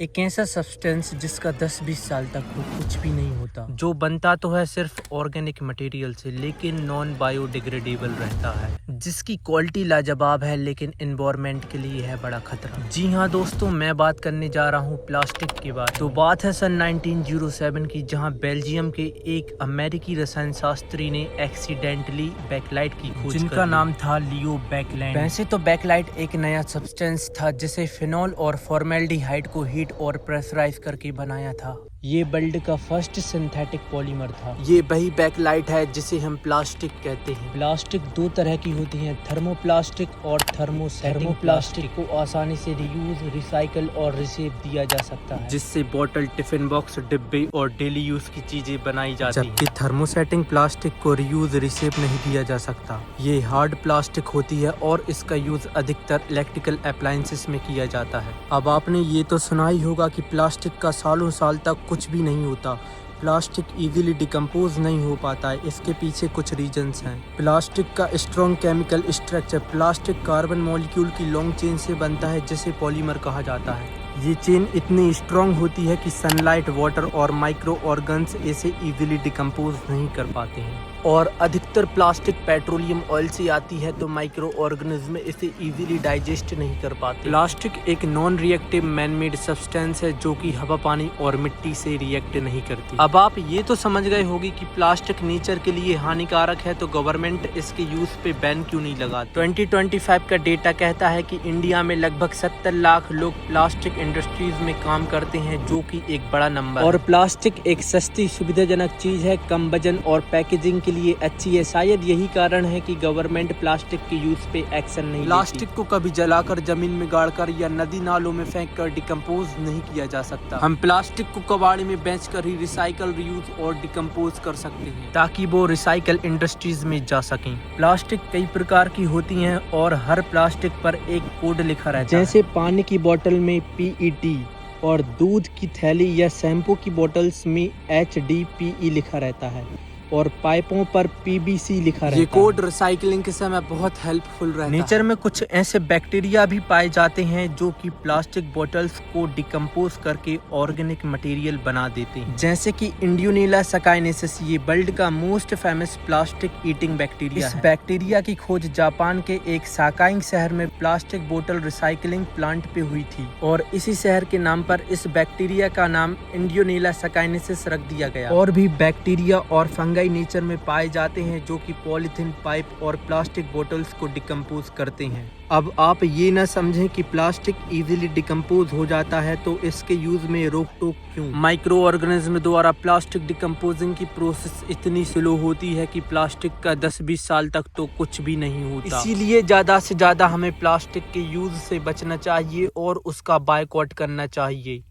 एक ऐसा सब्सटेंस जिसका 10-20 साल तक वो कुछ भी नहीं होता, जो बनता तो है सिर्फ ऑर्गेनिक मटेरियल से लेकिन नॉन बायोडिग्रेडेबल रहता है, जिसकी क्वालिटी लाजवाब है लेकिन एनवायरनमेंट के लिए है बड़ा खतरा। जी हाँ दोस्तों, मैं बात करने जा रहा हूँ प्लास्टिक के बारे में। तो बात है सन 1907 की, जहाँ बेल्जियम के एक अमेरिकी रसायन शास्त्री ने एक्सीडेंटली बैकलाइट की खोज जिनका नाम था लियो बैकलैंड। वैसे तो बैकलाइट एक नया सब्सटेंस था जिसे फिनॉल और फॉर्मेल्डिहाइड को हीट और प्रेशराइज करके बनाया था। ये वर्ल्ड का फर्स्ट सिंथेटिक पॉलीमर था। ये वही बैकलाइट है जिसे हम प्लास्टिक कहते हैं। प्लास्टिक दो तरह की होती हैं, थर्मोप्लास्टिक और थर्मोप्लास्टिक को आसानी से रियूज, रिसाइकल और रिसेप दिया जा सकता है, जिससे बोतल, टिफिन बॉक्स, डिब्बे और डेली यूज की चीजें बनाई जाती हैं। जबकि थर्मोसेटिंग प्लास्टिक को रियूज, रिसेप नहीं दिया जा सकता। ये हार्ड प्लास्टिक होती है और इसका यूज अधिकतर इलेक्ट्रिकल अप्लायंसेस में किया जाता है। अब आपने ये तो सुना ही होगा कि प्लास्टिक का सालों साल तक कुछ भी नहीं होता। प्लास्टिक इजीली डिकम्पोज नहीं हो पाता है। इसके पीछे कुछ रीजंस हैं। प्लास्टिक का strong chemical structure. Plastic carbon molecule की लॉन्ग चेन से बनता है जिसे पॉलीमर कहा जाता है। ये चेन इतनी स्ट्रॉन्ग होती है कि सनलाइट, वाटर और माइक्रो ऑर्गन्स इसे इजीली डिकम्पोज नहीं कर पाते हैं। और अधिकतर प्लास्टिक पेट्रोलियम ऑयल से आती है, तो माइक्रो ऑर्गेनिज्म इसे इजीली डाइजेस्ट नहीं कर पाते। प्लास्टिक एक non reactive man made substance है जो कि हवा, पानी और मिट्टी से रिएक्ट नहीं करती। अब आप ये तो समझ गए होंगे कि प्लास्टिक नेचर के लिए हानिकारक है, तो गवर्नमेंट इसके यूज पे बैन क्यों नहीं लगाती। 2025 का डेटा कहता है कि इंडिया में लगभग 70 लाख लोग प्लास्टिक इंडस्ट्रीज में काम करते हैं, जो कि एक बड़ा नंबर। और प्लास्टिक एक सस्ती, सुविधाजनक चीज है, कम वजन और पैकेजिंग लिए अच्छी है। शायद यही कारण है कि गवर्नमेंट प्लास्टिक के यूज पे एक्शन नहीं लेती। प्लास्टिक को कभी जलाकर, जमीन में गाड़कर या नदी नालों में फेंककर डिकम्पोज नहीं किया जा सकता। हम प्लास्टिक को कबाड़ी में बेचकर ही रिसाइकल, रीयूज और डिकम्पोज कर सकते हैं, ताकि वो रिसाइकल इंडस्ट्रीज में जा सकें। प्लास्टिक कई प्रकार की होती हैं और हर प्लास्टिक पर एक कोड लिखा रहता है। जैसे पानी की बोतल में PET और दूध की थैली या शैम्पू की बोतल्स में HDPE लिखा रहता है और पाइपों पर PVC लिखा रहता है। ये कोड रिसाइकलिंग के समय बहुत हेल्पफुल रहता है। नेचर में कुछ ऐसे बैक्टीरिया भी पाए जाते हैं जो कि प्लास्टिक बोतल्स को डिकम्पोज करके ऑर्गेनिक मटेरियल बना देते हैं, जैसे कि इंडियोनेला सकाइनेसिस। ये वर्ल्ड का most famous plastic eating bacteria है। इस बैक्टीरिया की खोज जापान के एक साकाइंग शहर में प्लास्टिक बोतल रिसाइकलिंग प्लांट पे हुई थी और इसी शहर के नाम पर इस बैक्टीरिया का नाम इंडियोनेला सकाइनेसिस रख दिया गया। और भी बैक्टीरिया और फंगस नेचर में पाए जाते हैं जो कि पॉलीथीन, पाइप और प्लास्टिक बोतल्स को डिकम्पोज करते हैं। अब आप ये न समझें कि प्लास्टिक इजीली डिकम्पोज हो जाता है तो इसके यूज में रोक टोक क्यों। माइक्रो ऑर्गेनिज्म द्वारा प्लास्टिक डिकम्पोजिंग की प्रोसेस इतनी स्लो होती है कि प्लास्टिक का 10-20 साल तक तो कुछ भी नहीं होता। इसीलिए ज्यादा से ज्यादा हमें प्लास्टिक के यूज से बचना चाहिए और उसका बायकॉट करना चाहिए।